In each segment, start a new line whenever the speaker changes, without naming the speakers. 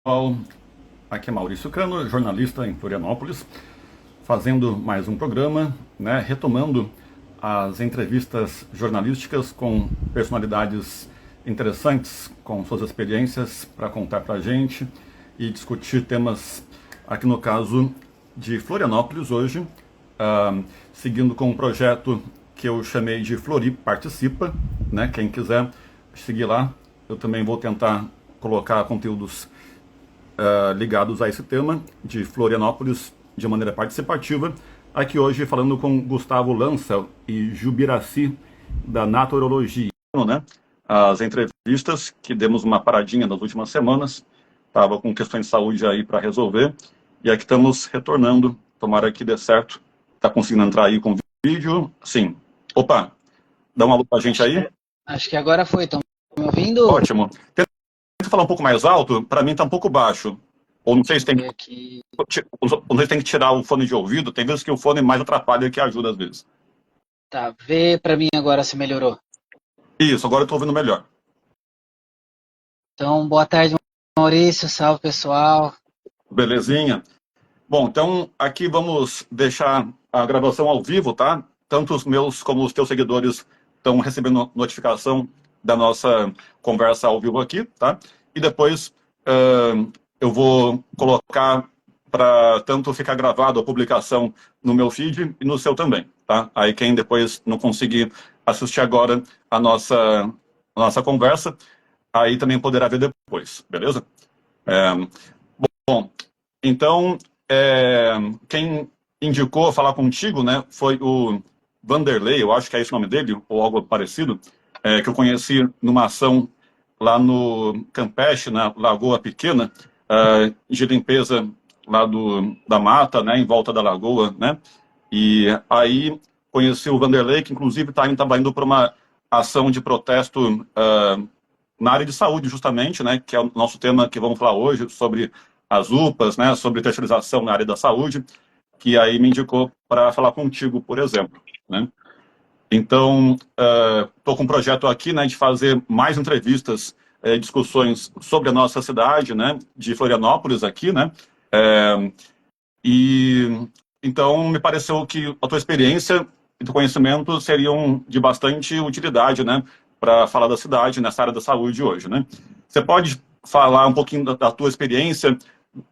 Pessoal, aqui é Maurício Cano, jornalista em Florianópolis, fazendo mais um programa, né, retomando as entrevistas jornalísticas com personalidades interessantes, com suas experiências para contar para a gente e discutir temas, aqui no caso de Florianópolis hoje, seguindo com um projeto que eu chamei de Flori Participa, né, quem quiser seguir lá, eu também vou tentar colocar conteúdos ligados a esse tema de Florianópolis de maneira participativa. Aqui hoje falando com Gustavo Lança e Jubiraci da Naturologia, né? As entrevistas que demos uma paradinha nas últimas semanas, estava com questões de saúde aí para resolver e aqui estamos retornando. Tomara que dê certo. Tá conseguindo entrar aí com vídeo? Sim. Opa, dá uma alô pra gente aí.
Acho que agora foi. Estão me ouvindo?
Ótimo. Tenta falar um pouco mais alto, para mim tá um pouco baixo. Ou não sei se
Deixa eu
tem
ver aqui.
Não sei se tem que tirar o fone de ouvido, tem vezes que o fone mais atrapalha que ajuda às vezes.
Tá, vê pra mim agora se melhorou.
Isso, agora eu tô ouvindo melhor.
Então, boa tarde, Maurício. Salve, pessoal.
Belezinha? Bom, então aqui vamos deixar a gravação ao vivo, tá? Tanto os meus como os teus seguidores estão recebendo notificação da nossa conversa ao vivo aqui, tá? E depois eu vou colocar para tanto ficar gravado a publicação no meu feed e no seu também, tá? Aí quem depois não conseguir assistir agora a nossa conversa, aí também poderá ver depois, beleza? É, bom, então, quem indicou falar contigo, né, foi o Vanderlei, eu acho que é esse o nome dele, ou algo parecido, que eu conheci numa ação lá no Campeche, na Lagoa Pequena, de limpeza lá da mata, né, em volta da lagoa, né, e aí conheci o Vanderlei, que inclusive estava indo para uma ação de protesto na área de saúde, justamente, né, que é o nosso tema que vamos falar hoje, sobre as UPAs, né, sobre terceirização na área da saúde, que aí me indicou para falar contigo, por exemplo, né. Então, estou com um projeto aqui, né, de fazer mais entrevistas, discussões sobre a nossa cidade, né, de Florianópolis aqui, né, e então me pareceu que a tua experiência e teu conhecimento seriam de bastante utilidade, né, para falar da cidade nessa área da saúde hoje, né. Você pode falar um pouquinho da tua experiência,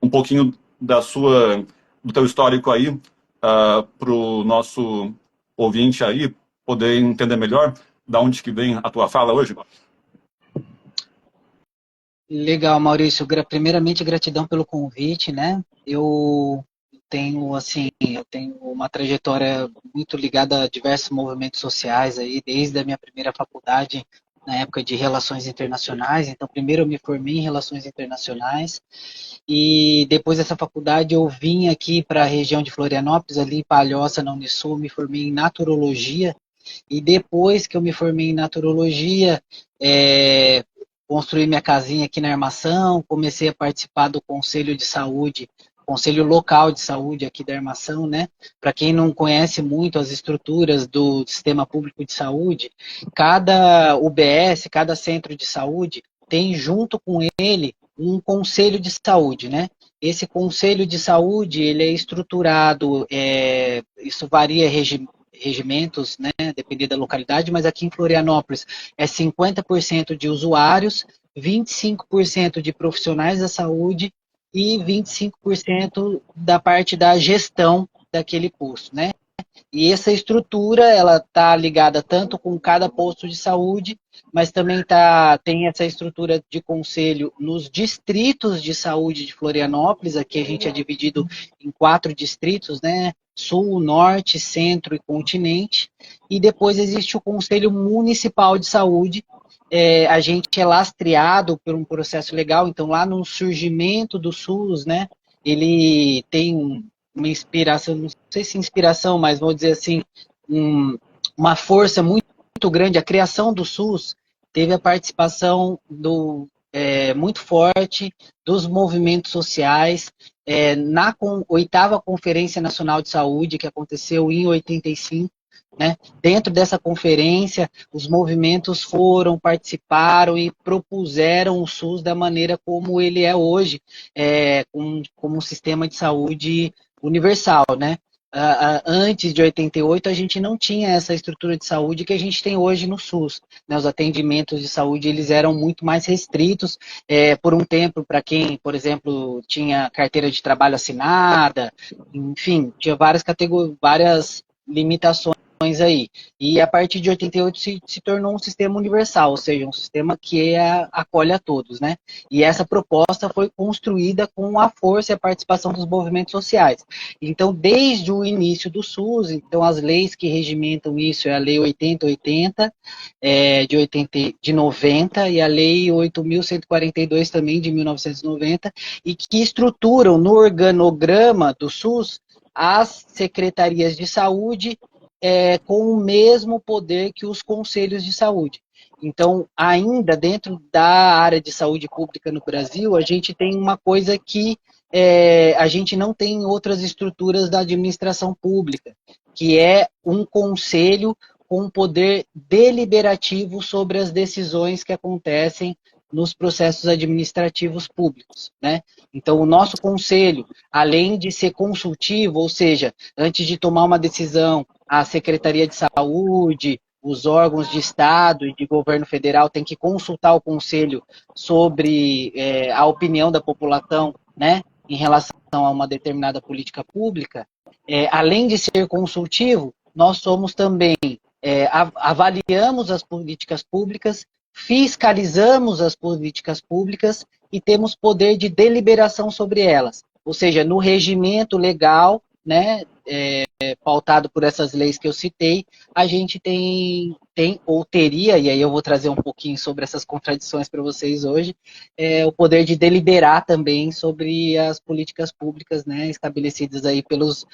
um pouquinho do teu histórico aí, para o nosso ouvinte aí poder entender melhor da onde que vem a tua fala hoje?
Legal, Maurício. Primeiramente, gratidão pelo convite, né? Eu tenho uma trajetória muito ligada a diversos movimentos sociais aí, desde a minha primeira faculdade, na época de Relações Internacionais. Então, primeiro eu me formei em Relações Internacionais e depois dessa faculdade eu vim aqui para a região de Florianópolis, ali em Palhoça, na Unisul, me formei em Naturologia. E depois que eu me formei em Naturologia, construí minha casinha aqui na Armação, comecei a participar do Conselho de Saúde, Conselho Local de Saúde aqui da Armação, né? Para quem não conhece muito as estruturas do Sistema Público de Saúde, cada UBS, cada centro de saúde, tem junto com ele um Conselho de Saúde, né? Esse Conselho de Saúde, ele é estruturado, isso varia regimentos, né, dependendo da localidade, mas aqui em Florianópolis é 50% de usuários, 25% de profissionais da saúde e 25% da parte da gestão daquele posto, né? E essa estrutura, ela está ligada tanto com cada posto de saúde, mas também tem essa estrutura de conselho nos distritos de saúde de Florianópolis. Aqui a gente é dividido em 4 distritos, né? Sul, Norte, Centro e Continente. E depois existe o Conselho Municipal de Saúde. A gente é lastreado por um processo legal, então lá no surgimento do SUS, né? Ele tem uma inspiração, não sei se inspiração, mas vou dizer assim, uma força muito grande. A criação do SUS teve a participação muito forte dos movimentos sociais, na oitava Conferência Nacional de Saúde, que aconteceu em 85, né? Dentro dessa conferência, os movimentos foram, participaram e propuseram o SUS da maneira como ele é hoje, como um sistema de saúde universal, né? Antes de 88, a gente não tinha essa estrutura de saúde que a gente tem hoje no SUS, né? Os atendimentos de saúde eles eram muito mais restritos, por um tempo, para quem, por exemplo, tinha carteira de trabalho assinada, enfim, tinha várias limitações aí. E a partir de 88 se tornou um sistema universal, ou seja, um sistema que acolhe a todos, né? E essa proposta foi construída com a força e a participação dos movimentos sociais. Então, desde o início do SUS, então as leis que regimentam isso é a Lei 8080, de 90, e a Lei 8.142 também, de 1990, e que estruturam no organograma do SUS as secretarias de saúde com o mesmo poder que os conselhos de saúde. Então, ainda dentro da área de saúde pública no Brasil, a gente tem uma coisa que a gente não tem em outras estruturas da administração pública, que é um conselho com poder deliberativo sobre as decisões que acontecem nos processos administrativos públicos, né? Então, o nosso conselho, além de ser consultivo, ou seja, antes de tomar uma decisão, a Secretaria de Saúde, os órgãos de Estado e de governo federal têm que consultar o Conselho sobre a opinião da população, né, em relação a uma determinada política pública. Além de ser consultivo, nós somos também, avaliamos as políticas públicas, fiscalizamos as políticas públicas e temos poder de deliberação sobre elas. Ou seja, no regimento legal, né, pautado por essas leis que eu citei, a gente tem ou teria, e aí eu vou trazer um pouquinho sobre essas contradições para vocês hoje, o poder de deliberar também sobre as políticas públicas, né, estabelecidas aí pelos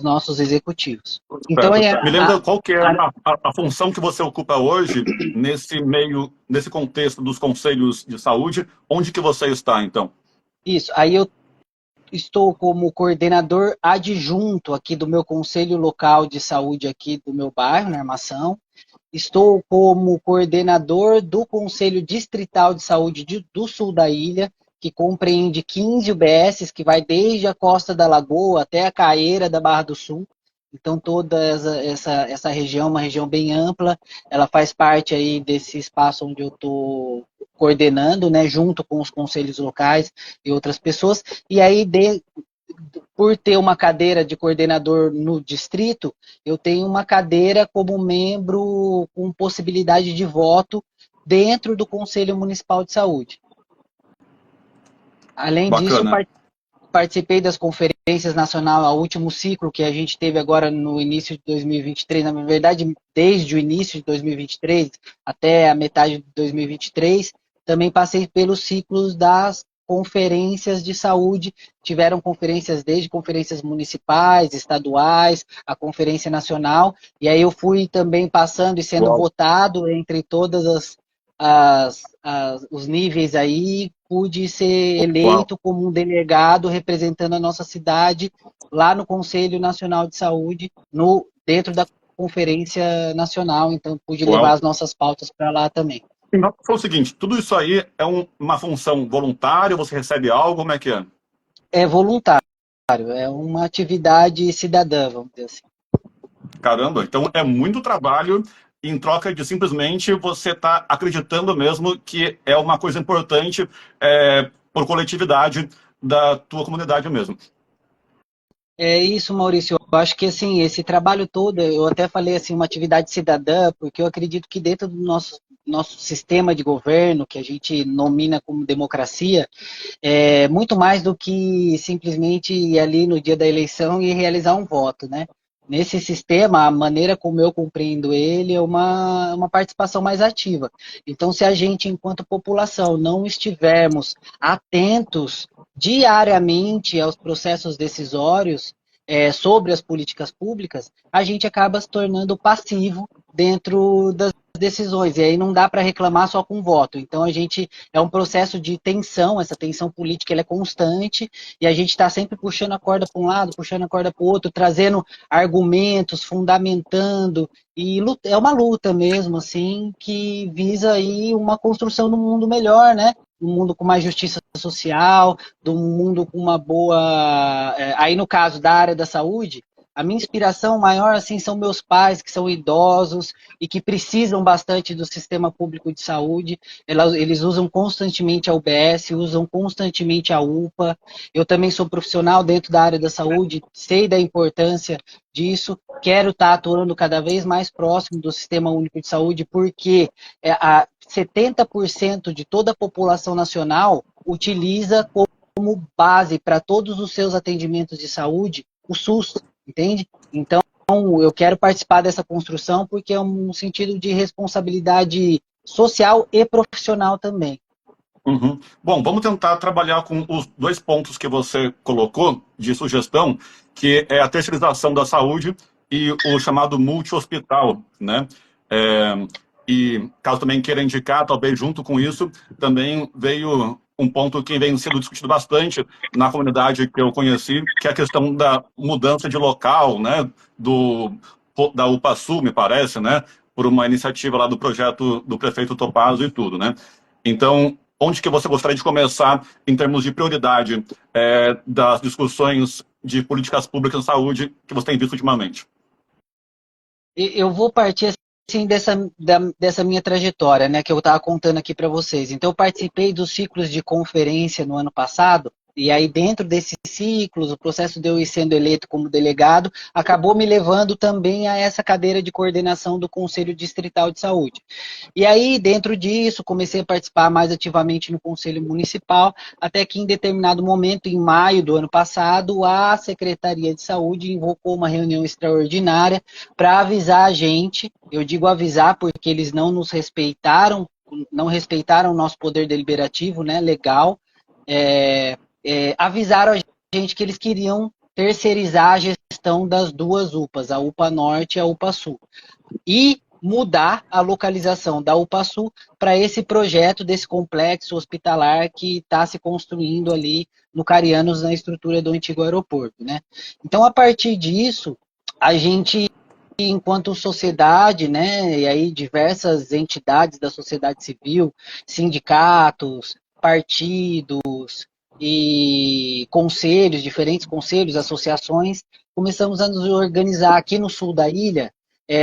nossos executivos. Então,
Me lembra qual que é a função que você ocupa hoje nesse contexto dos conselhos de saúde, onde que você está, então?
Isso, aí eu estou como coordenador adjunto aqui do meu conselho local de saúde aqui do meu bairro, na Armação. Estou como coordenador do Conselho Distrital de Saúde do Sul da ilha, que compreende 15 UBSs, que vai desde a Costa da Lagoa até a Caeira da Barra do Sul. Então, toda essa região, uma região bem ampla, ela faz parte aí desse espaço onde eu estou coordenando, né, junto com os conselhos locais e outras pessoas. E aí, por ter uma cadeira de coordenador no distrito, eu tenho uma cadeira como membro com possibilidade de voto dentro do Conselho Municipal de Saúde. Além disso,
Bacana.
participei das conferências nacionais, o último ciclo que a gente teve agora no início de 2023, na verdade, desde o início de 2023 até a metade de 2023, também passei pelos ciclos das conferências de saúde, tiveram conferências desde conferências municipais, estaduais, a conferência nacional, e aí eu fui também passando e sendo votado entre todas os níveis aí, pude ser eleito como um delegado representando a nossa cidade lá no Conselho Nacional de Saúde, dentro da Conferência Nacional, então pude levar as nossas pautas para lá também.
Então, foi o seguinte, tudo isso aí é uma função voluntária, você recebe algo, como é que é?
É voluntário, é uma atividade cidadã, vamos dizer assim.
Caramba, então é muito trabalho em troca de simplesmente você estar acreditando mesmo que é uma coisa importante por coletividade da tua comunidade mesmo.
É isso, Maurício. Eu acho que assim, esse trabalho todo, eu até falei assim, uma atividade cidadã, porque eu acredito que dentro do nosso sistema de governo, que a gente nomina como democracia, é muito mais do que simplesmente ir ali no dia da eleição e realizar um voto, né? Nesse sistema, a maneira como eu compreendo ele é uma participação mais ativa. Então, se a gente, enquanto população, não estivermos atentos diariamente aos processos decisórios sobre as políticas públicas, a gente acaba se tornando passivo dentro das decisões, e aí não dá para reclamar só com voto. Então a gente é um processo de tensão, essa tensão política ela é constante, e a gente está sempre puxando a corda para um lado, puxando a corda para o outro, trazendo argumentos, fundamentando, e é uma luta mesmo, assim, que visa aí uma construção do mundo melhor, né? Um mundo com mais justiça social, de um mundo com uma boa... Aí no caso da área da saúde, a minha inspiração maior assim são meus pais, que são idosos e que precisam bastante do sistema público de saúde. Eles usam constantemente a UBS, usam constantemente a UPA. Eu também sou profissional dentro da área da saúde, sei da importância disso. Quero estar atuando cada vez mais próximo do Sistema Único de Saúde, porque 70% de toda a população nacional utiliza como base para todos os seus atendimentos de saúde o SUS, entende? Então, eu quero participar dessa construção porque é um sentido de responsabilidade social e profissional também.
Uhum. Bom, vamos tentar trabalhar com os dois pontos que você colocou de sugestão, que é a terceirização da saúde e o chamado multi-hospital, né? E caso também queira indicar, talvez junto com isso, também veio um ponto que vem sendo discutido bastante na comunidade que eu conheci, que é a questão da mudança de local, né? Da UPASU, me parece, né? Por uma iniciativa lá do projeto do prefeito Topazio e tudo, né? Então, onde que você gostaria de começar em termos de prioridade das discussões de políticas públicas de saúde que você tem visto ultimamente?
Eu vou partir assim dessa minha trajetória, né, que eu estava contando aqui para vocês. Então, eu participei dos ciclos de conferência no ano passado, e aí dentro desses ciclos, o processo de eu ir sendo eleito como delegado, acabou me levando também a essa cadeira de coordenação do Conselho Distrital de Saúde. E aí, dentro disso, comecei a participar mais ativamente no Conselho Municipal, até que em determinado momento, em maio do ano passado, a Secretaria de Saúde invocou uma reunião extraordinária para avisar a gente, eu digo avisar porque eles não nos respeitaram, não respeitaram o nosso poder deliberativo, né, legal, avisaram a gente que eles queriam terceirizar a gestão das duas UPAs, a UPA Norte e a UPA Sul. E mudar a localização da UPASU para esse projeto desse complexo hospitalar que está se construindo ali no Carianos, na estrutura do antigo aeroporto, né? Então, a partir disso, a gente, enquanto sociedade, né, e aí diversas entidades da sociedade civil, sindicatos, partidos e conselhos, diferentes conselhos, associações, começamos a nos organizar aqui no sul da ilha,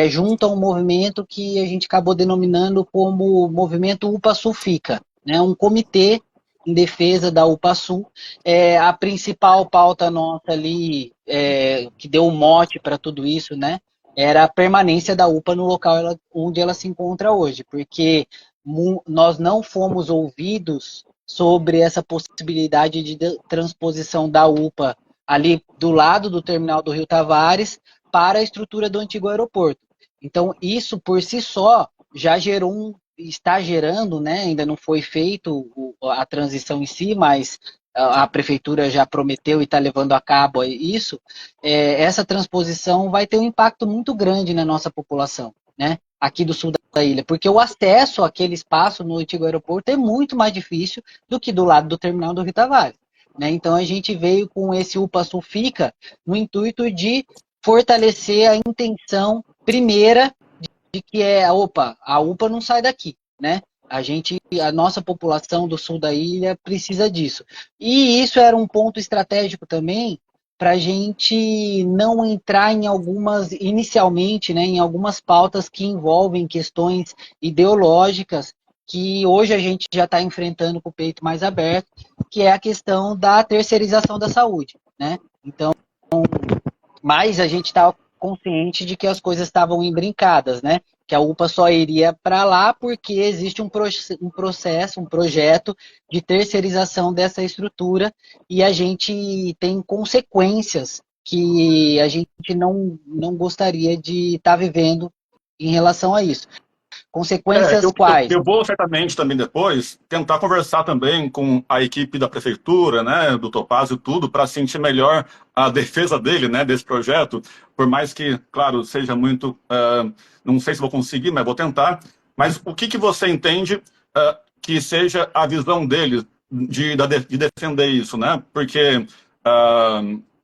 junto a um movimento que a gente acabou denominando como Movimento UPA-Sul Fica, né? Um comitê em defesa da UPA-Sul. A principal pauta nossa ali, que deu um mote para tudo isso, né? Era a permanência da UPA no local onde ela se encontra hoje, porque nós não fomos ouvidos sobre essa possibilidade de transposição da UPA ali do lado do terminal do Rio Tavares para a estrutura do antigo aeroporto. Então, isso por si só já está gerando, né? Ainda não foi feito a transição em si, mas a prefeitura já prometeu e está levando a cabo isso. Essa transposição vai ter um impacto muito grande na nossa população, né? Aqui do sul da ilha, porque o acesso àquele espaço no antigo aeroporto é muito mais difícil do que do lado do terminal do Rio Tavares. Né? Então a gente veio com esse UPA Sul Fica no intuito de fortalecer a intenção primeira de que a UPA não sai daqui, né? A nossa população do sul da ilha precisa disso. E isso era um ponto estratégico também para a gente não entrar inicialmente, né, em algumas pautas que envolvem questões ideológicas que hoje a gente já está enfrentando com o peito mais aberto, que é a questão da terceirização da saúde, né? Então, mas a gente estava consciente de que as coisas estavam embrincadas, né? Que a UPA só iria para lá porque existe um processo, um projeto de terceirização dessa estrutura e a gente tem consequências que a gente não gostaria de estar vivendo em relação a isso. Consequências quais?
Eu vou certamente também depois tentar conversar também com a equipe da prefeitura, né, do Topazio e tudo, para sentir melhor a defesa dele, né, desse projeto, por mais que, claro, seja muito, não sei se vou conseguir, mas vou tentar, Mas o que você entende que seja a visão deles de defender isso, né? Porque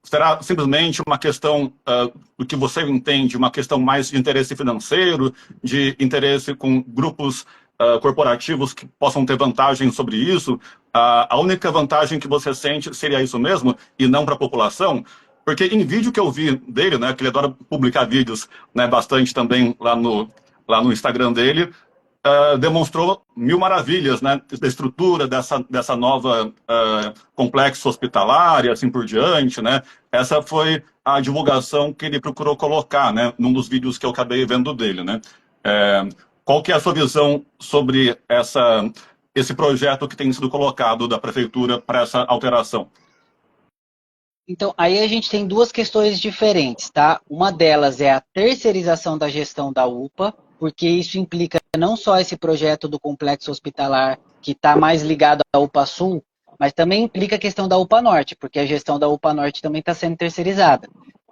será simplesmente uma questão do que você entende, uma questão mais de interesse financeiro, de interesse com grupos corporativos que possam ter vantagem sobre isso? A única vantagem que você sente seria isso mesmo, e não para a população? Porque em vídeo que eu vi dele, né, que ele adora publicar vídeos, né, bastante também lá no Instagram dele, demonstrou mil maravilhas, né, da estrutura dessa nova complexo hospitalar e assim por diante, né? Essa foi a divulgação que ele procurou colocar, né, num dos vídeos que eu acabei vendo dele, né? Qual que é a sua visão sobre esse projeto que tem sido colocado da prefeitura para essa alteração?
Então, aí a gente tem duas questões diferentes, tá? Uma delas é a terceirização da gestão da UPA, porque isso implica não só esse projeto do complexo hospitalar que está mais ligado à UPA Sul, mas também implica a questão da UPA Norte, porque a gestão da UPA Norte também está sendo terceirizada.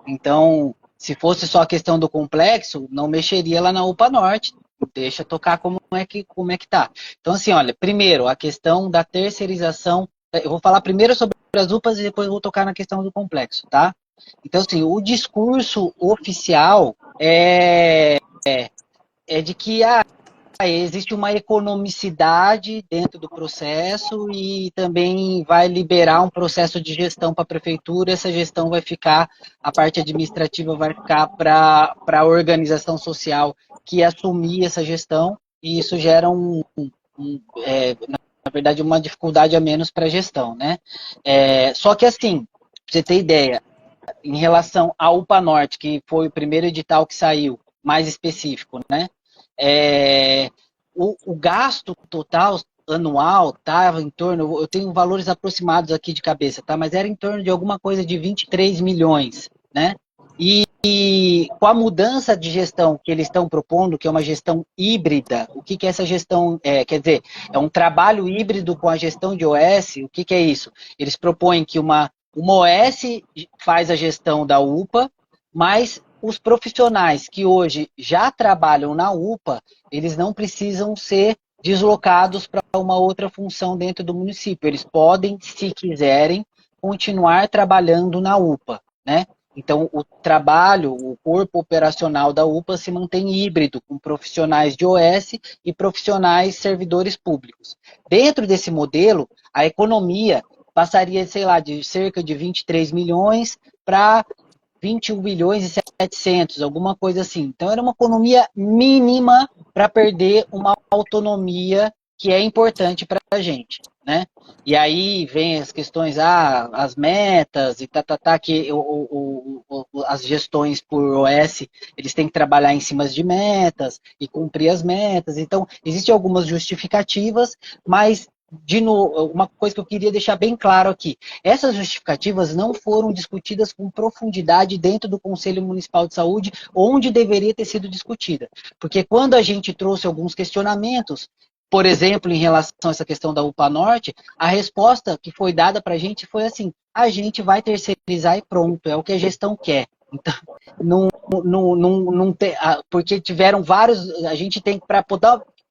Então, se fosse só a questão do complexo, não mexeria lá na UPA Norte, deixa tocar como é que tá. Então, assim, olha, primeiro, a questão da terceirização, eu vou falar primeiro sobre as UPAs e depois vou tocar na questão do complexo, tá? Então, assim, o discurso oficial é de que existe uma economicidade dentro do processo e também vai liberar um processo de gestão para a prefeitura. Essa gestão vai ficar, a parte administrativa vai ficar para a organização social que assumir essa gestão, e isso gera na verdade, uma dificuldade a menos para a gestão, né? Só que assim, pra você ter ideia, em relação à UPA Norte, que foi o primeiro edital que saiu, mais específico, né? O gasto total anual estava em torno, eu tenho valores aproximados aqui de cabeça, tá? Mas era em torno de alguma coisa de 23 milhões, né? E com a mudança de gestão que eles estão propondo, que é uma gestão híbrida, o que é essa gestão? Quer dizer, é um trabalho híbrido com a gestão de OS. O que é isso? Eles propõem que uma OS faz a gestão da UPA, mas os profissionais que hoje já trabalham na UPA, eles não precisam ser deslocados para uma outra função dentro do município. Eles podem, se quiserem, continuar trabalhando na UPA, né? Então, o trabalho, o corpo operacional da UPA se mantém híbrido, com profissionais de OS e profissionais servidores públicos. Dentro desse modelo, a economia passaria, sei lá, de cerca de 23 milhões para 21 bilhões e 700, alguma coisa assim. Então, era uma economia mínima para perder uma autonomia que é importante para a gente, né? E aí vem as questões, as metas e que as gestões por OS, eles têm que trabalhar em cima de metas e cumprir as metas. Então, existem algumas justificativas, mas de novo, uma coisa que eu queria deixar bem claro aqui, essas justificativas não foram discutidas com profundidade dentro do Conselho Municipal de Saúde, onde deveria ter sido discutida. Porque quando a gente trouxe alguns questionamentos, por exemplo, em relação a essa questão da UPA Norte, a resposta que foi dada para a gente foi assim: a gente vai terceirizar e pronto, é o que a gestão quer. Então, não tem, porque tiveram vários, a gente tem para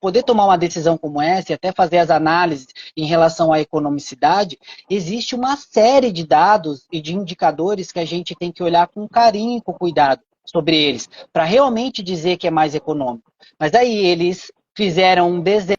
poder tomar uma decisão como essa e até fazer as análises em relação à economicidade, existe uma série de dados e de indicadores que a gente tem que olhar com carinho e com cuidado sobre eles, para realmente dizer que é mais econômico. Mas aí eles fizeram um desenho,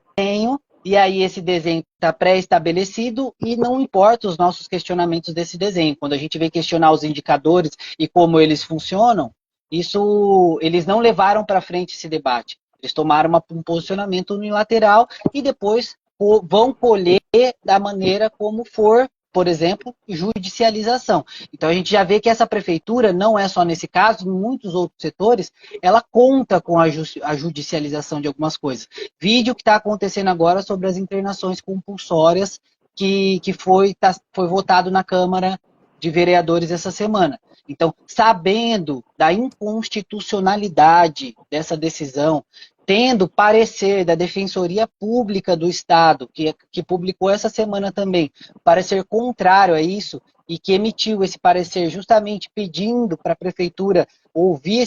e aí esse desenho está pré-estabelecido e não importa os nossos questionamentos desse desenho. Quando a gente vem questionar os indicadores e como eles funcionam, eles não levaram para frente esse debate. Eles tomaram um posicionamento unilateral e depois vão colher da maneira como for, por exemplo, judicialização. Então a gente já vê que essa prefeitura, não é só nesse caso, em muitos outros setores, ela conta com a judicialização de algumas coisas. Vídeo que está acontecendo agora sobre as internações compulsórias que foi votado na Câmara de Vereadores essa semana. Então, sabendo da inconstitucionalidade dessa decisão, tendo parecer da Defensoria Pública do Estado, que publicou essa semana também, parecer contrário a isso, e que emitiu esse parecer justamente pedindo para a Prefeitura ouvir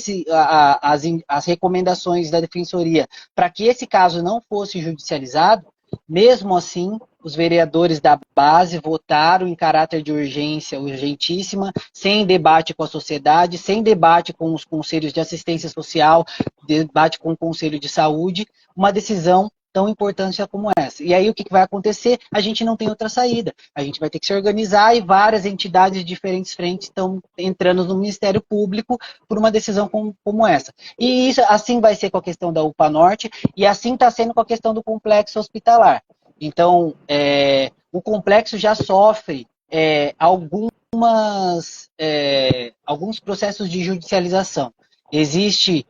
as recomendações da Defensoria para que esse caso não fosse judicializado. Mesmo assim, os vereadores da base votaram em caráter de urgência, urgentíssima, sem debate com a sociedade, sem debate com os conselhos de assistência social, debate com o Conselho de Saúde, uma decisão tão importante como essa. E aí o que vai acontecer? A gente não tem outra saída. A gente vai ter que se organizar e várias entidades de diferentes frentes estão entrando no Ministério Público por uma decisão como essa. E isso assim vai ser com a questão da UPA Norte e assim está sendo com a questão do complexo hospitalar. Então, o complexo já sofre alguns processos de judicialização. Existe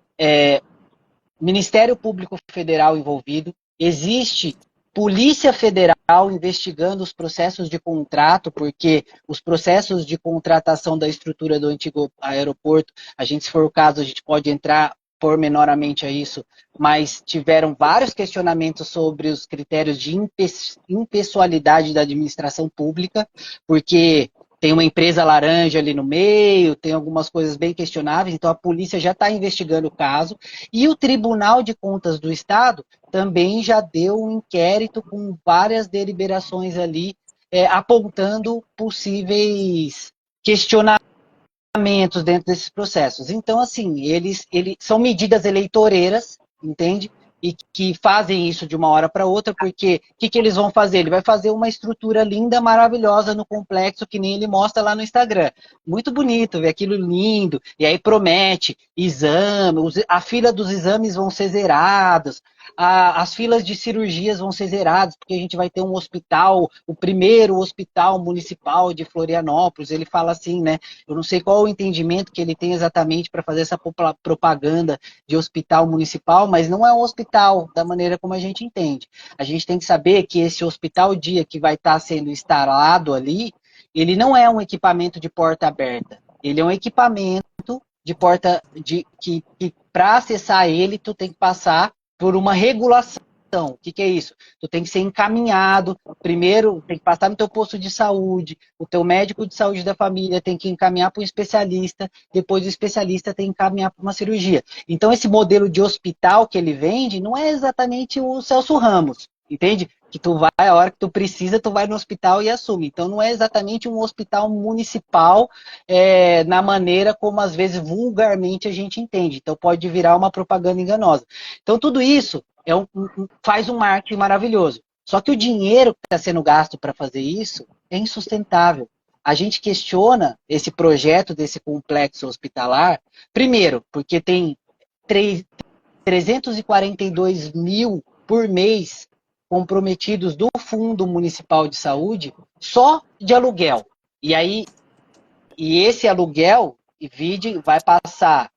Ministério Público Federal envolvido, existe Polícia Federal investigando os processos de contrato, porque os processos de contratação da estrutura do antigo aeroporto, se for o caso, a gente pode entrar pormenoramente a isso, mas tiveram vários questionamentos sobre os critérios de impessoalidade da administração pública, porque tem uma empresa laranja ali no meio, tem algumas coisas bem questionáveis, então a polícia já está investigando o caso, e o Tribunal de Contas do Estado também já deu um inquérito com várias deliberações ali, apontando possíveis questionamentos dentro desses processos. Então, assim, eles são medidas eleitoreiras, entende? E que fazem isso de uma hora para outra, porque o que eles vão fazer? Ele vai fazer uma estrutura linda, maravilhosa no complexo, que nem ele mostra lá no Instagram. Muito bonito, ver aquilo lindo, e aí promete exame, a fila dos exames vão ser zerados, as filas de cirurgias vão ser zeradas, porque a gente vai ter um hospital, o primeiro hospital municipal de Florianópolis. Ele fala assim, né? Eu não sei qual o entendimento que ele tem exatamente para fazer essa propaganda de hospital municipal, mas não é um hospital da maneira como a gente entende. A gente tem que saber que esse hospital dia que vai estar sendo instalado ali, ele não é um equipamento de porta aberta. Ele é um equipamento de porta que para acessar ele, tu tem que passar por uma regulação. O que é isso? Tu tem que ser encaminhado, primeiro tem que passar no teu posto de saúde, o teu médico de saúde da família tem que encaminhar para um especialista, depois o especialista tem que encaminhar para uma cirurgia. Então esse modelo de hospital que ele vende não é exatamente o Celso Ramos, entende? Que tu vai, a hora que tu precisa, tu vai no hospital e assume. Então não é exatamente um hospital municipal na maneira como às vezes vulgarmente a gente entende. Então pode virar uma propaganda enganosa. Então tudo isso faz um marketing maravilhoso. Só que o dinheiro que está sendo gasto para fazer isso é insustentável. A gente questiona esse projeto desse complexo hospitalar, primeiro, porque tem 342 mil por mês comprometidos do Fundo Municipal de Saúde só de aluguel. E esse aluguel, vai passar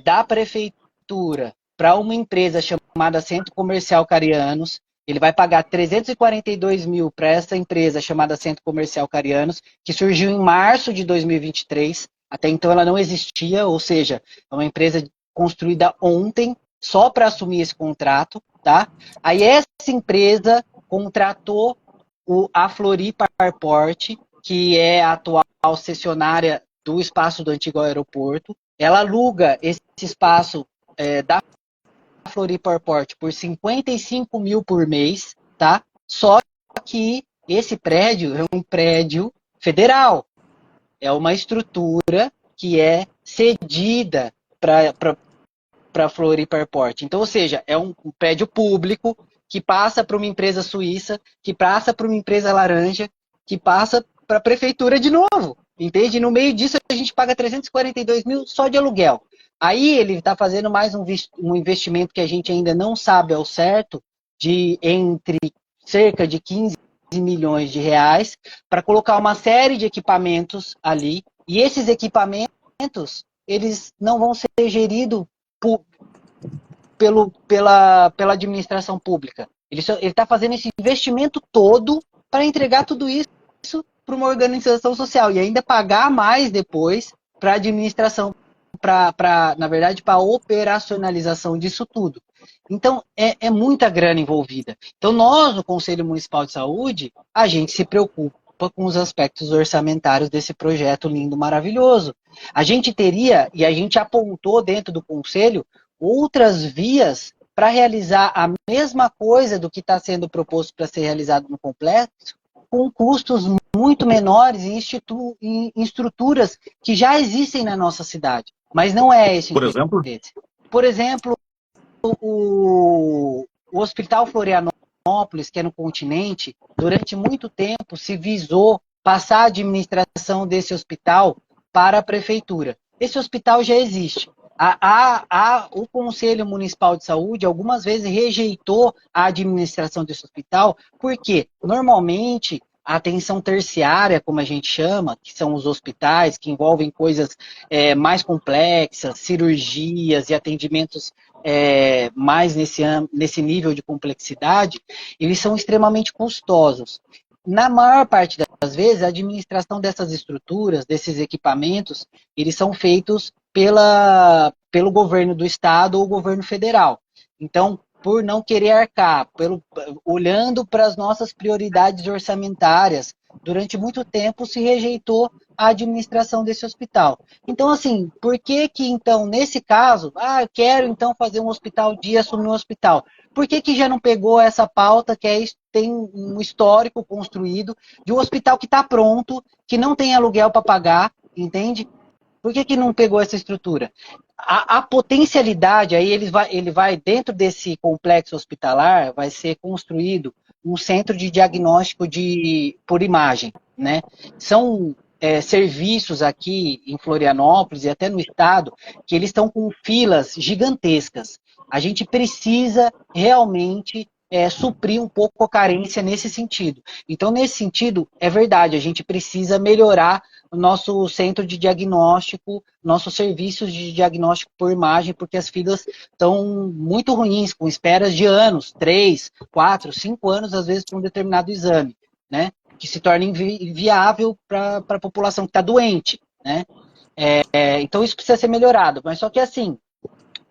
da prefeitura para uma empresa chamada Centro Comercial Carianos. Ele vai pagar 342 mil para essa empresa chamada Centro Comercial Carianos, que surgiu em março de 2023. Até então ela não existia, ou seja, é uma empresa construída ontem só para assumir esse contrato. Tá? Aí essa empresa contratou a Floripa Airport, que é a atual cessionária do espaço do antigo aeroporto. Ela aluga esse espaço da Floripa Airport por 55 mil por mês, tá? Só que esse prédio é um prédio federal. É uma estrutura que é cedida para Floripa Airport. Então, ou seja, é um prédio público que passa para uma empresa suíça, que passa para uma empresa laranja, que passa para a prefeitura de novo. Entende? No meio disso, a gente paga 342 mil só de aluguel. Aí ele está fazendo mais um investimento que a gente ainda não sabe ao certo, de entre cerca de 15 milhões de reais, para colocar uma série de equipamentos ali. E esses equipamentos, eles não vão ser geridos pela administração pública. Ele está fazendo esse investimento todo para entregar tudo isso para uma organização social e ainda pagar mais depois para a administração na verdade, para a operacionalização disso tudo. Então, é muita grana envolvida. Então, nós, no Conselho Municipal de Saúde, a gente se preocupa com os aspectos orçamentários desse projeto lindo, maravilhoso. A gente teria, e a gente apontou dentro do Conselho, outras vias para realizar a mesma coisa do que está sendo proposto para ser realizado no complexo, com custos muito menores em estruturas que já existem na nossa cidade. Mas não é esse o interesse. Por exemplo, o Hospital Florianópolis, que é no continente, durante muito tempo se visou passar a administração desse hospital para a prefeitura. Esse hospital já existe. O Conselho Municipal de Saúde algumas vezes rejeitou a administração desse hospital, porque normalmente a atenção terciária, como a gente chama, que são os hospitais que envolvem coisas mais complexas, cirurgias e atendimentos mais nesse nível de complexidade, eles são extremamente custosos. Na maior parte das vezes, a administração dessas estruturas, desses equipamentos, eles são feitos pelo governo do estado ou governo federal. Então, por não querer arcar, olhando para as nossas prioridades orçamentárias, durante muito tempo se rejeitou a administração desse hospital. Então, assim, por que então, nesse caso, eu quero então fazer um hospital dia, assumir um hospital? Por que já não pegou essa pauta que tem um histórico construído de um hospital que está pronto, que não tem aluguel para pagar, entende? Por que não pegou essa estrutura? A potencialidade, aí ele vai dentro desse complexo hospitalar, vai ser construído um centro de diagnóstico por imagem, né? São serviços aqui em Florianópolis e até no estado que eles estão com filas gigantescas. A gente precisa realmente suprir um pouco a carência nesse sentido. Então, nesse sentido, é verdade, a gente precisa melhorar o nosso centro de diagnóstico, nossos serviços de diagnóstico por imagem, porque as filas estão muito ruins, com esperas de anos, 3, 4, 5 anos, às vezes, para um determinado exame, né? Que se torna inviável para a população que está doente, né? Então, isso precisa ser melhorado. Mas só que, assim,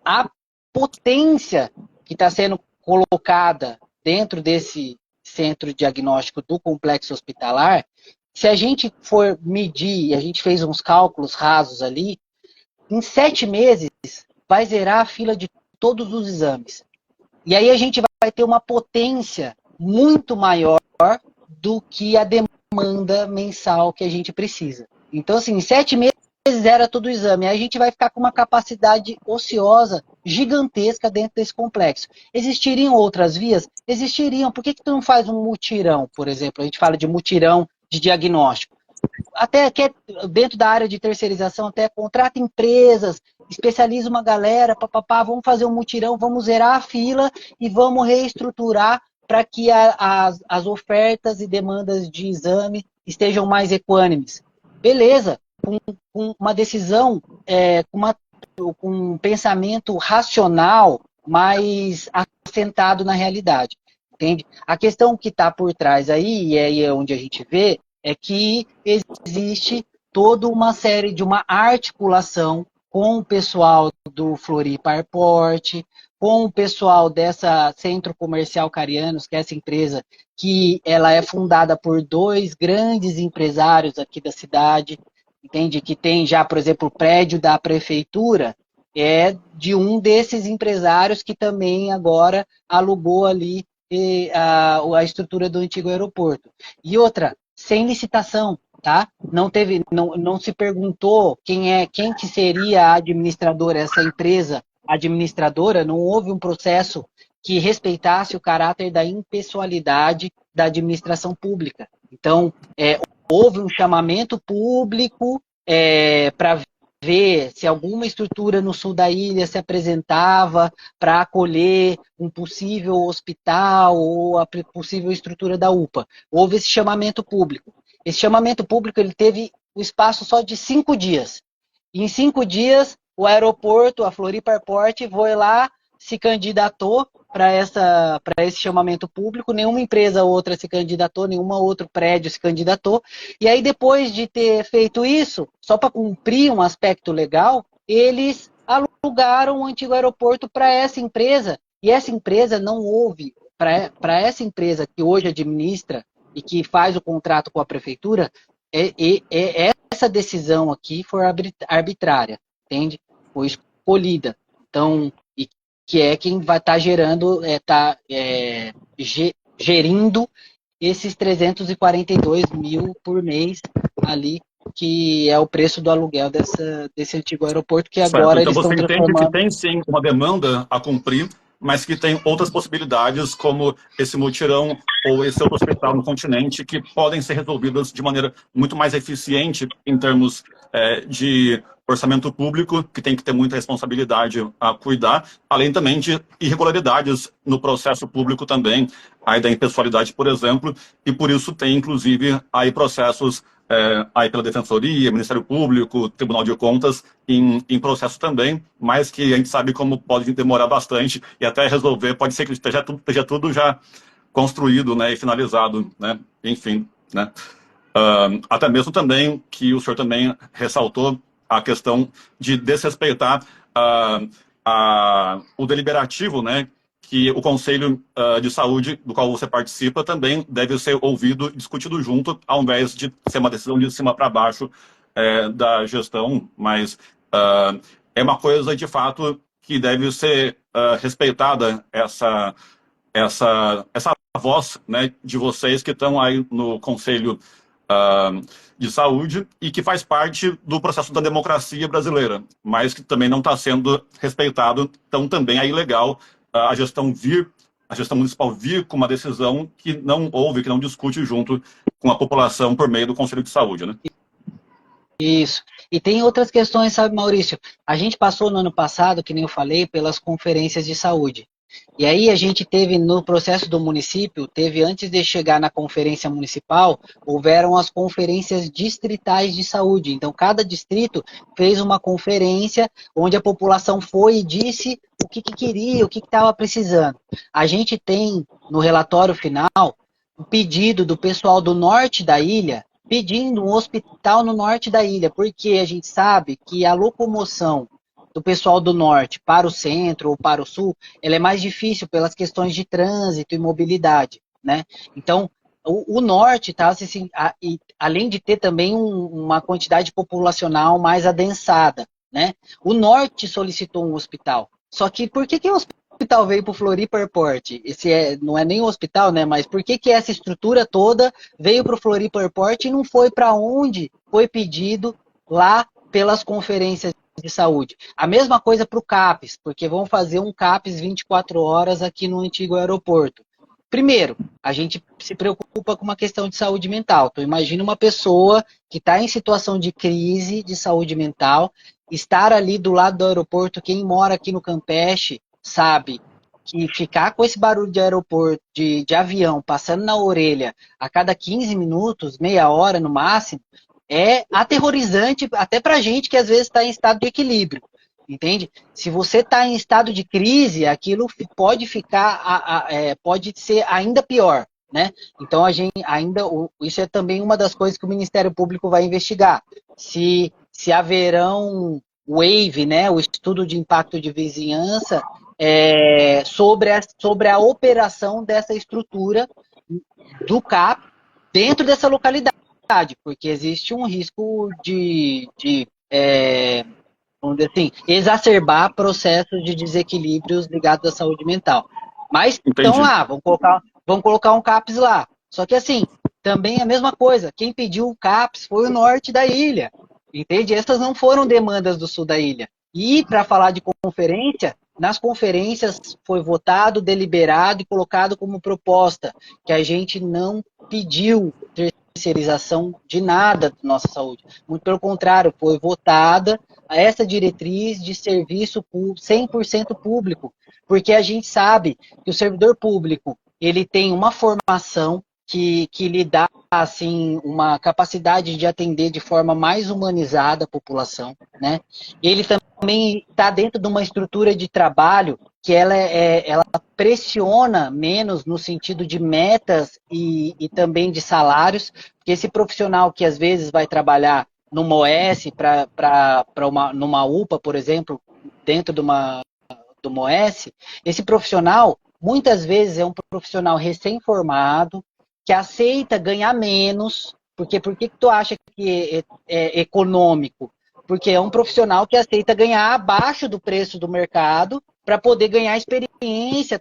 a potência que está sendo colocada dentro desse centro diagnóstico do complexo hospitalar, se a gente for medir, a gente fez uns cálculos rasos ali, em 7 meses vai zerar a fila de todos os exames. E aí a gente vai ter uma potência muito maior do que a demanda mensal que a gente precisa. Então, assim, em 7 meses zera todo o exame. Aí a gente vai ficar com uma capacidade ociosa gigantesca dentro desse complexo. Existiriam outras vias? Existiriam. Por que tu não faz um mutirão, por exemplo? A gente fala de mutirão de diagnóstico. Até dentro da área de terceirização, até contrata empresas, especializa uma galera, vamos fazer um mutirão, vamos zerar a fila e vamos reestruturar para que as ofertas e demandas de exame estejam mais equânimes. Beleza, com uma decisão, com um pensamento racional mais assentado na realidade. Entende? A questão que está por trás aí, e aí é onde a gente vê, é que existe toda uma série de uma articulação com o pessoal do Floripa Airport, com o pessoal dessa Centro Comercial Carianos, que é essa empresa que ela é fundada por 2 grandes empresários aqui da cidade, entende? Que tem já, por exemplo, o prédio da prefeitura, é de um desses empresários que também agora alugou ali a estrutura do antigo aeroporto. E outra, sem licitação, tá? Não se perguntou quem que seria a administradora, essa empresa administradora, não houve um processo que respeitasse o caráter da impessoalidade da administração pública. Então, houve um chamamento público para ver se alguma estrutura no sul da ilha se apresentava para acolher um possível hospital ou a possível estrutura da UPA. Houve esse chamamento público. Esse chamamento público ele teve o espaço só de 5 dias. E em 5 dias, o aeroporto, a Floripa Airport, foi lá, se candidatou para esse chamamento público, nenhuma empresa ou outra se candidatou, nenhuma outro prédio se candidatou, e aí depois de ter feito isso, só para cumprir um aspecto legal, eles alugaram o antigo aeroporto para essa empresa, e essa empresa não houve, para essa empresa que hoje administra e que faz o contrato com a prefeitura, essa decisão aqui foi arbitrária, entende? Foi escolhida. Então, e que é quem vai estar gerindo esses 342 mil por mês ali, que é o preço do aluguel desse antigo aeroporto, que
Certo.
agora
Então
eles
você
estão
entende que
transformando.
tem sim uma demanda a cumprir, mas que tem outras possibilidades, como esse mutirão ou esse outro hospital no continente, que podem ser resolvidas de maneira muito mais eficiente em termos de orçamento público, que tem que ter muita responsabilidade a cuidar, além também de irregularidades no processo público também, aí da impessoalidade, por exemplo, e por isso tem, inclusive, aí processos aí pela Defensoria, Ministério Público, Tribunal de Contas, em processo também, mas que a gente sabe como pode demorar bastante e até resolver, pode ser que esteja tudo já construído, né, e finalizado, né, enfim, né. Até mesmo também que o senhor também ressaltou a questão de desrespeitar o deliberativo, né, que o Conselho de Saúde, do qual você participa, também deve ser ouvido e discutido junto, ao invés de ser uma decisão de cima para baixo da gestão, mas é uma coisa, de fato, que deve ser respeitada essa voz, né, de vocês que estão aí no Conselho de Saúde e que faz parte do processo da democracia brasileira, mas que também não está sendo respeitado. Então também é ilegal a gestão municipal vir com uma decisão que não houve, que não discute junto com a população por meio do Conselho de Saúde, né?
Isso. E tem outras questões, sabe, Maurício? A gente passou no ano passado, que nem eu falei, pelas conferências de saúde. E aí a gente teve no processo do município, teve antes de chegar na conferência municipal, houveram as conferências distritais de saúde. Então cada distrito fez uma conferência onde a população foi e disse o que queria, o que estava precisando. A gente tem no relatório final o pedido do pessoal do norte da ilha pedindo um hospital no norte da ilha, porque a gente sabe que a locomoção do pessoal do norte para o centro ou para o sul, ela é mais difícil pelas questões de trânsito e mobilidade, né? Então, o norte, tá, assim, além de ter também uma quantidade populacional mais adensada, né? O norte solicitou um hospital. Só que por que o hospital veio para o Floripa Airport? Não é nem um hospital, né? Mas por que essa estrutura toda veio para o Floripa Airport e não foi para onde foi pedido lá pelas conferências de saúde? A mesma coisa para o CAPES, porque vão fazer um CAPES 24 horas aqui no antigo aeroporto. Primeiro, a gente se preocupa com uma questão de saúde mental. Então, imagina uma pessoa que está em situação de crise de saúde mental, estar ali do lado do aeroporto, quem mora aqui no Campeche sabe que ficar com esse barulho de aeroporto, de avião, passando na orelha a cada 15 minutos, meia hora no máximo, é aterrorizante até para gente que às vezes está em estado de equilíbrio, entende? Se você está em estado de crise, aquilo pode pode ser ainda pior, né? Então isso é também uma das coisas que o Ministério Público vai investigar. Se haverão WAVE, né, o estudo de impacto de vizinhança, sobre a operação dessa estrutura do CAP dentro dessa localidade, porque existe um risco vamos dizer assim, exacerbar processos de desequilíbrios ligados à saúde mental. Mas estão
Entendi.
lá, vão colocar um CAPS lá. Só que assim, também é a mesma coisa, quem pediu o CAPS foi o norte da ilha, entende? Essas não foram demandas do sul da ilha. E para falar de conferência, nas conferências foi votado, deliberado e colocado como proposta que a gente não pediu terceirização de nada da nossa saúde. Muito pelo contrário, foi votada essa diretriz de serviço 100% público, porque a gente sabe que o servidor público ele tem uma formação que lhe dá assim uma capacidade de atender de forma mais humanizada a população, né? Ele também está dentro de uma estrutura de trabalho que ela pressiona menos no sentido de metas e também de salários, porque esse profissional que às vezes vai trabalhar numa OS, numa UPA, por exemplo, dentro de uma OS, esse profissional, muitas vezes, é um profissional recém-formado, que aceita ganhar menos, porque por que tu acha que é econômico? Porque é um profissional que aceita ganhar abaixo do preço do mercado para poder ganhar experiência,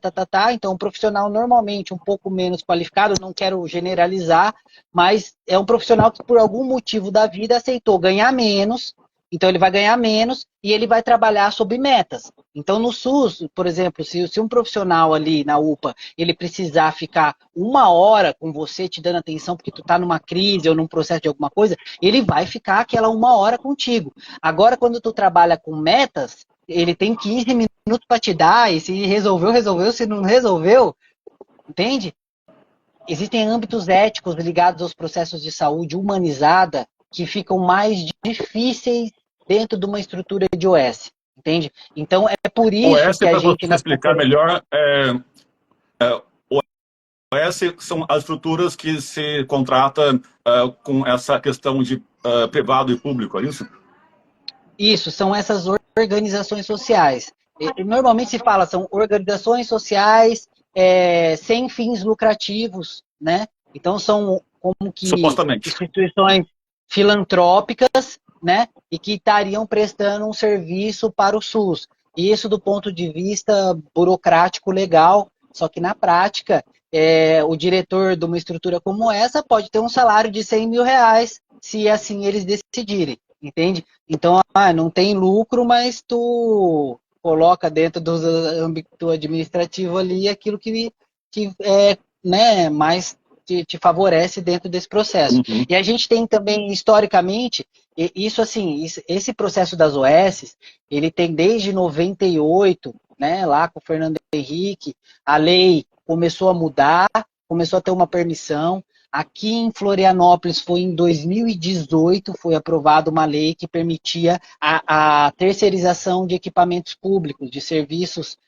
Então, um profissional normalmente um pouco menos qualificado, não quero generalizar, mas é um profissional que por algum motivo da vida aceitou ganhar menos, então ele vai ganhar menos e ele vai trabalhar sob metas. Então, no SUS, por exemplo, se um profissional ali na UPA, ele precisar ficar 1 hora com você te dando atenção porque tu está numa crise ou num processo de alguma coisa, ele vai ficar aquela 1 hora contigo. Agora, quando tu trabalha com metas, ele tem 15 minutos para te dar, e se resolveu, resolveu, se não resolveu, entende? Existem âmbitos éticos ligados aos processos de saúde humanizada que ficam mais difíceis dentro de uma estrutura de OS, entende? Então, é por
O
isso
S,
que a
para
gente...
você explicar melhor, o S são as estruturas que se contrata com essa questão de privado e público, é isso?
Isso, são essas organizações sociais. Normalmente se fala, são organizações sociais sem fins lucrativos, né? Então são como que
Supostamente.
instituições filantrópicas, né? E que estariam prestando um serviço para o SUS. Isso do ponto de vista burocrático legal, só que na prática, o diretor de uma estrutura como essa pode ter um salário de 100 mil reais, se assim eles decidirem, entende? Então, não tem lucro, mas tu coloca dentro do âmbito administrativo ali aquilo que né, mais te favorece dentro desse processo.
Uhum.
E a gente tem também, historicamente, isso assim, esse processo das OS, ele tem desde 98, né, lá com o Fernando Henrique, a lei começou a mudar, começou a ter uma permissão. Aqui em Florianópolis foi em 2018, foi aprovada uma lei que permitia a terceirização de equipamentos públicos, de serviços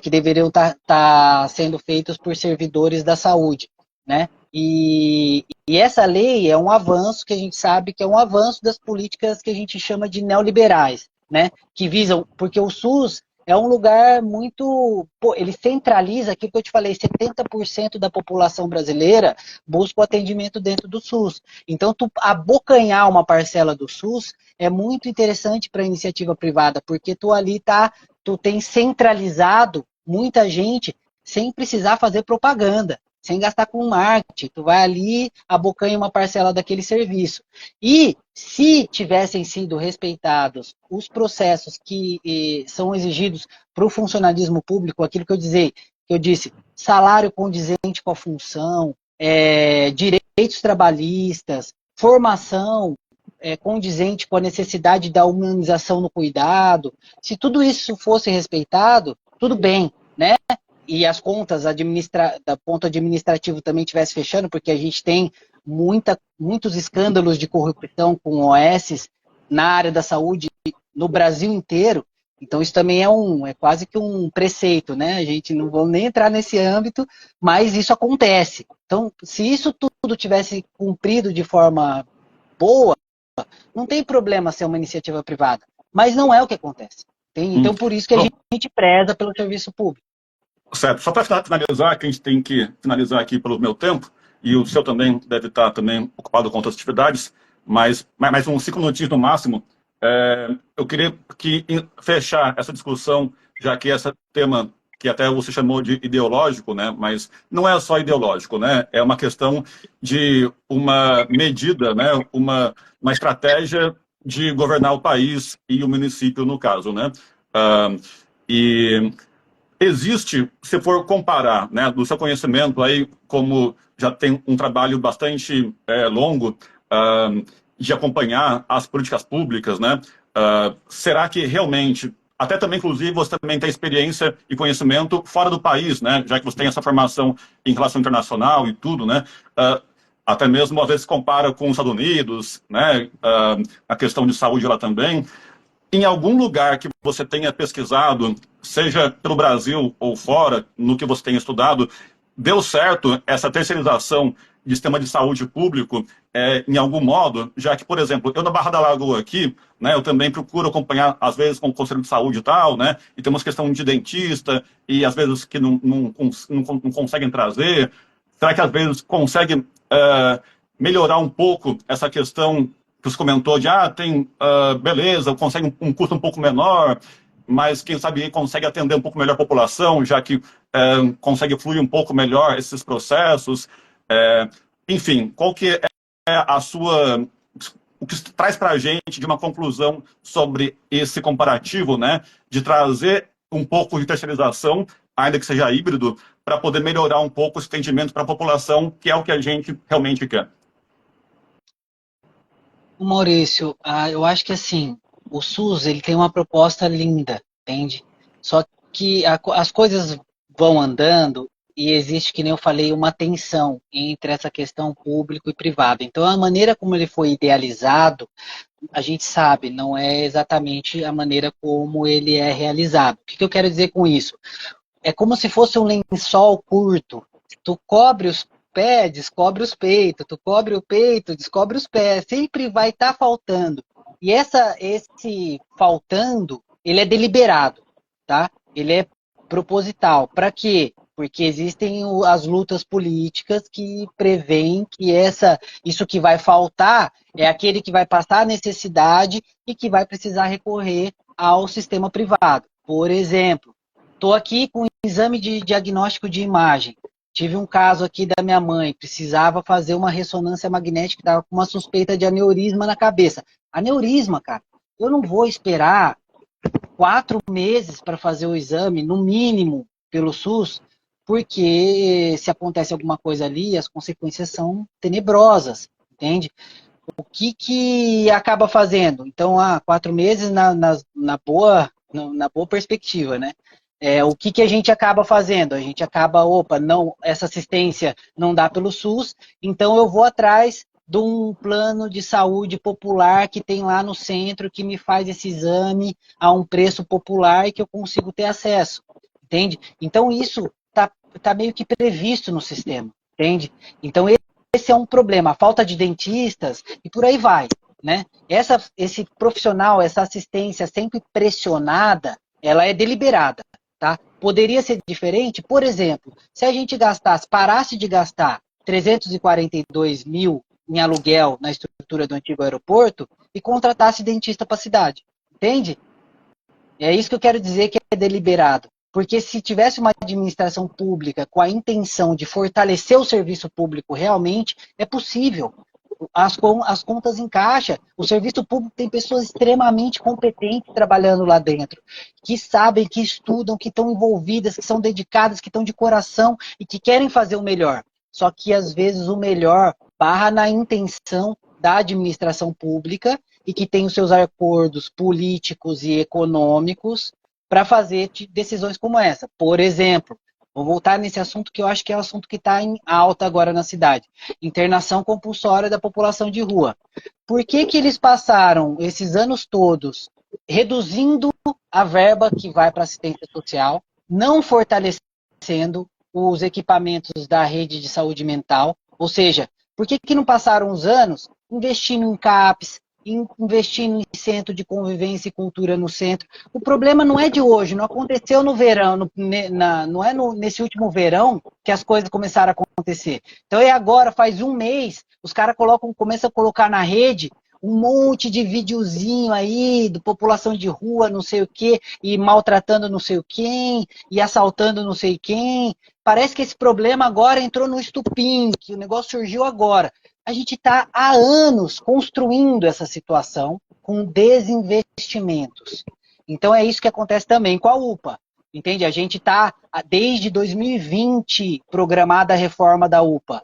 que deveriam estar sendo feitos por servidores da saúde, né? E essa lei é um avanço que a gente sabe que é um avanço das políticas que a gente chama de neoliberais, né? Que visam, porque o SUS é um lugar muito... ele centraliza aquilo que eu te falei, 70% da população brasileira busca o atendimento dentro do SUS. Então, tu abocanhar uma parcela do SUS é muito interessante para a iniciativa privada, porque tu tem centralizado muita gente sem precisar fazer propaganda, sem gastar com marketing. Tu vai ali, abocanha uma parcela daquele serviço. E se tivessem sido respeitados os processos que são exigidos para o funcionalismo público, aquilo que eu disse, salário condizente com a função, direitos trabalhistas, formação condizente com a necessidade da humanização no cuidado, se tudo isso fosse respeitado, tudo bem, né? E as contas da ponto administrativo também estivesse fechando, porque a gente tem muitos escândalos de corrupção com OS na área da saúde no Brasil inteiro. Então isso também é quase que um preceito, né? A gente não vai nem entrar nesse âmbito, mas isso acontece. Então, se isso tudo tivesse cumprido de forma boa, não tem problema ser uma iniciativa privada. Mas não é o que acontece. Então, por isso que a gente preza pelo serviço público.
Certo. Só para finalizar, que a gente tem que finalizar aqui pelo meu tempo, e o seu também deve estar também ocupado com outras atividades, mas mais uns 5 minutinhos no máximo. Eu queria fechar essa discussão, já que esse tema que até você chamou de ideológico, né? Mas não é só ideológico, né? É uma questão de uma medida, né? Uma estratégia de governar o país e o município, no caso, né? E existe, se for comparar, né, do seu conhecimento aí, como já tem um trabalho bastante longo de acompanhar as políticas públicas, né? Será que realmente, até também, inclusive, você também tem experiência e conhecimento fora do país, né? Já que você tem essa formação em relação internacional e tudo, né? Até mesmo, às vezes, compara com os Estados Unidos, né? A questão de saúde lá também. Em algum lugar que você tenha pesquisado, seja pelo Brasil ou fora, no que você tenha estudado, deu certo essa terceirização de sistema de saúde público em algum modo, já que, por exemplo, eu na Barra da Lagoa aqui, né, eu também procuro acompanhar, às vezes, com o Conselho de Saúde e tal, né, e temos questão de dentista, e às vezes que não conseguem trazer. Será que às vezes consegue melhorar um pouco essa questão que você comentou de, tem, beleza, consegue um custo um pouco menor, mas quem sabe consegue atender um pouco melhor a população, já que consegue fluir um pouco melhor esses processos. Enfim, qual que é a sua... o que traz para a gente de uma conclusão sobre esse comparativo, né, de trazer um pouco de terceirização, ainda que seja híbrido, para poder melhorar um pouco esse atendimento para a população, que é o que a gente realmente quer.
Maurício, eu acho que assim, o SUS ele tem uma proposta linda, entende? Só que as coisas vão andando e existe, que nem eu falei, uma tensão entre essa questão público e privado. Então, a maneira como ele foi idealizado, a gente sabe, não é exatamente a maneira como ele é realizado. O que eu quero dizer com isso? É como se fosse um lençol curto. Tu cobre os pés, descobre os peitos. Tu cobre o peito, descobre os pés. Sempre vai estar faltando. E esse faltando, ele é deliberado, tá? Ele é proposital. Para quê? Porque existem as lutas políticas que prevêem que isso que vai faltar é aquele que vai passar a necessidade e que vai precisar recorrer ao sistema privado. Por exemplo, estou aqui com um exame de diagnóstico de imagem. Tive um caso aqui da minha mãe, precisava fazer uma ressonância magnética, estava com uma suspeita de aneurisma na cabeça. Aneurisma, cara, eu não vou esperar 4 meses para fazer o exame, no mínimo, pelo SUS, porque se acontece alguma coisa ali, as consequências são tenebrosas, entende? O que acaba fazendo? Então, 4 meses na boa perspectiva, né? O que a gente acaba fazendo? A gente acaba, não, essa assistência não dá pelo SUS, então eu vou atrás de um plano de saúde popular que tem lá no centro, que me faz esse exame a um preço popular e que eu consigo ter acesso, entende? Então isso tá meio que previsto no sistema, entende? Então esse é um problema, a falta de dentistas e por aí vai, né? Esse profissional, essa assistência sempre pressionada, ela é deliberada, tá? Poderia ser diferente, por exemplo, se a gente parasse de gastar 342 mil em aluguel na estrutura do antigo aeroporto e contratasse dentista para a cidade, entende? É isso que eu quero dizer que é deliberado. Porque se tivesse uma administração pública com a intenção de fortalecer o serviço público realmente, é possível. As contas encaixam. O serviço público tem pessoas extremamente competentes trabalhando lá dentro, que sabem, que estudam, que estão envolvidas, que são dedicadas, que estão de coração e que querem fazer o melhor. Só que, às vezes, o melhor barra na intenção da administração pública e que tem os seus acordos políticos e econômicos para fazer decisões como essa. Por exemplo, vou voltar nesse assunto que eu acho que é o assunto que está em alta agora na cidade. Internação compulsória da população de rua. Por que eles passaram esses anos todos reduzindo a verba que vai para assistência social, não fortalecendo os equipamentos da rede de saúde mental? Ou seja, por que não passaram os anos investindo em CAPS, investindo em centro de convivência e cultura no centro? O problema não é de hoje, não aconteceu no verão, não é nesse último verão que as coisas começaram a acontecer. Então é agora, faz um mês, os caras começam a colocar na rede um monte de videozinho aí, de população de rua, não sei o quê, e maltratando não sei quem, e assaltando não sei quem. Parece que esse problema agora entrou no estupim, que o negócio surgiu agora. A gente está há anos construindo essa situação com desinvestimentos. Então é isso que acontece também com a UPA. Entende? A gente está desde 2020 programada a reforma da UPA.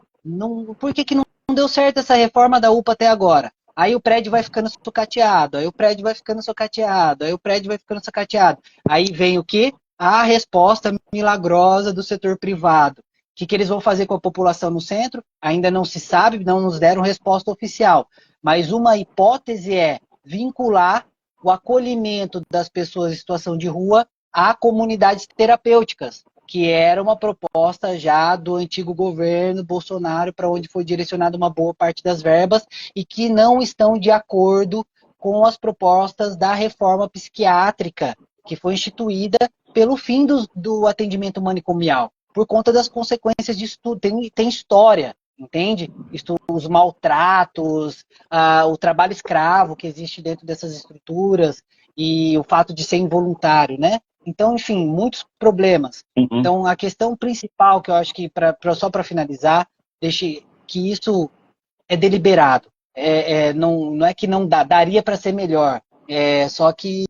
Por que não deu certo essa reforma da UPA até agora? Aí o prédio vai ficando sucateado, aí o prédio vai ficando sucateado, aí o prédio vai ficando sucateado. Aí vem o quê? A resposta milagrosa do setor privado. O que eles vão fazer com a população no centro? Ainda não se sabe, não nos deram resposta oficial. Mas uma hipótese é vincular o acolhimento das pessoas em situação de rua a comunidades terapêuticas. que era uma proposta já do antigo governo Bolsonaro, para onde foi direcionada uma boa parte das verbas, e que não estão de acordo com as propostas da reforma psiquiátrica, que foi instituída pelo fim do atendimento manicomial, por conta das consequências disso tudo. Tem história, entende? Os maltratos, o trabalho escravo que existe dentro dessas estruturas, e o fato de ser involuntário, né? Então, enfim, muitos problemas.
Uhum.
Então, a questão principal que eu acho que, só para finalizar, deixe que isso é deliberado. Não é que não daria para ser melhor, só que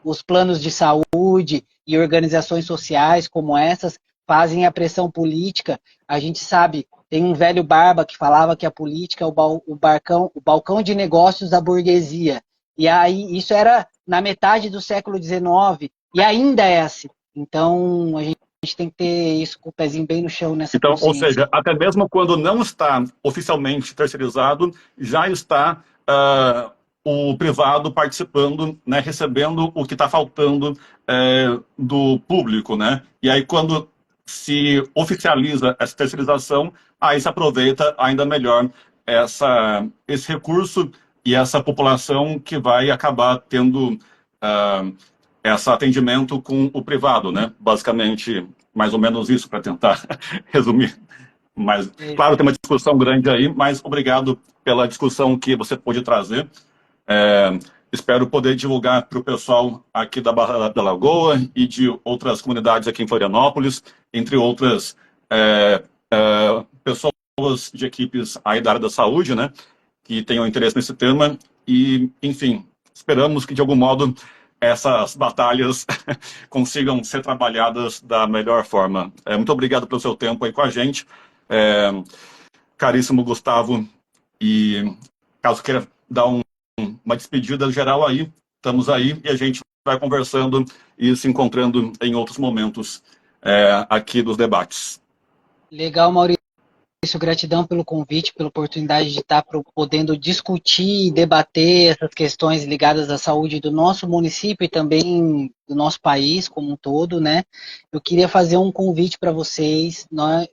os planos de saúde e organizações sociais como essas fazem a pressão política. A gente sabe, tem um velho barba que falava que a política é o balcão de negócios da burguesia. E aí, isso era na metade do século XIX, e ainda é assim. Então, a gente tem que ter isso com o pezinho bem no chão nessa
Então, ou
consciência.
seja, até mesmo quando não está oficialmente terceirizado, já está o privado participando, né, recebendo o que está faltando do público, né? E aí, quando se oficializa essa terceirização, aí se aproveita ainda melhor esse recurso e essa população que vai acabar tendo esse atendimento com o privado, né? Basicamente, mais ou menos isso, para tentar resumir. Mas, claro, tem uma discussão grande aí, mas obrigado pela discussão que você pôde trazer. Espero poder divulgar para o pessoal aqui da Barra da Lagoa e de outras comunidades aqui em Florianópolis, entre outras pessoas de equipes aí da área da saúde, né, que tenham interesse nesse tema. E, enfim, esperamos que, de algum modo, essas batalhas consigam ser trabalhadas da melhor forma. Muito obrigado pelo seu tempo aí com a gente. Caríssimo Gustavo, e caso queira dar uma despedida geral aí, estamos aí e a gente vai conversando e se encontrando em outros momentos aqui dos debates.
Legal, Maurício. Gratidão pelo convite, pela oportunidade de estar podendo discutir e debater essas questões ligadas à saúde do nosso município e também do nosso país como um todo, né? Eu queria fazer um convite para vocês. Nós,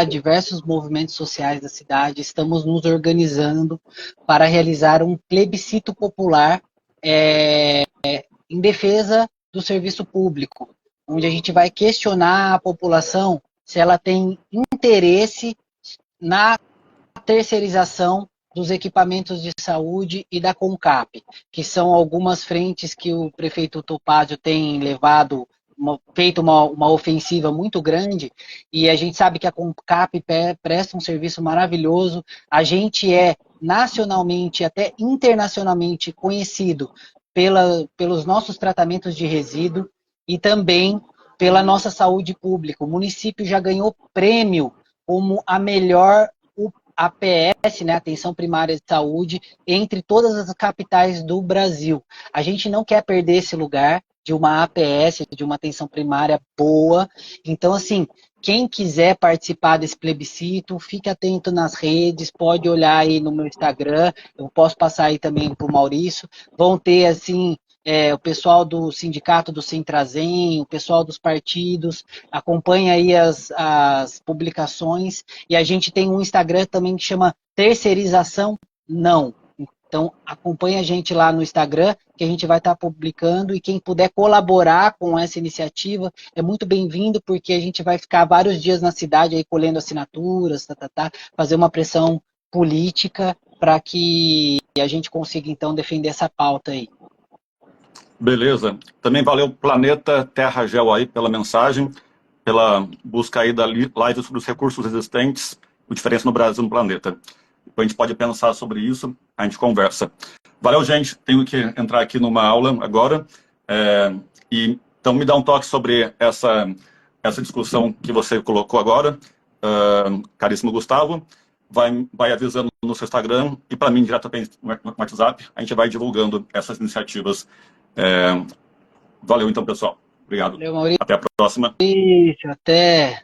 diversos movimentos sociais da cidade, estamos nos organizando para realizar um plebiscito popular em defesa do serviço público, onde a gente vai questionar a população se ela tem interesse na terceirização dos equipamentos de saúde e da CONCAP, que são algumas frentes que o prefeito Topázio tem levado, feito uma ofensiva muito grande, e a gente sabe que a CONCAP presta um serviço maravilhoso. A gente é nacionalmente, até internacionalmente conhecido pelos nossos tratamentos de resíduo e também pela nossa saúde pública. O município já ganhou prêmio como a melhor APS, né, Atenção Primária de Saúde, entre todas as capitais do Brasil. A gente não quer perder esse lugar de uma APS, de uma atenção primária boa. Então, assim, quem quiser participar desse plebiscito, fique atento nas redes, pode olhar aí no meu Instagram, eu posso passar aí também para o Maurício. Vão ter, assim, o pessoal do sindicato do Centrazem, o pessoal dos partidos, acompanha aí as publicações, e a gente tem um Instagram também que chama Terceirização Não. Então, acompanha a gente lá no Instagram, que a gente vai estar publicando, e quem puder colaborar com essa iniciativa é muito bem-vindo, porque a gente vai ficar vários dias na cidade aí colhendo assinaturas, fazer uma pressão política para que a gente consiga, então, defender essa pauta aí.
Beleza. Também valeu Planeta Terra Gel aí pela mensagem, pela busca aí da live sobre os recursos existentes, a diferença no Brasil e no planeta. Depois a gente pode pensar sobre isso, a gente conversa. Valeu, gente. Tenho que entrar aqui numa aula agora. Então, me dá um toque sobre essa discussão que você colocou agora, caríssimo Gustavo. Vai avisando no seu Instagram e para mim diretamente no WhatsApp. A gente vai divulgando essas iniciativas. Valeu, então, pessoal. Obrigado.
Valeu, Maurício.
Até a próxima.
Até.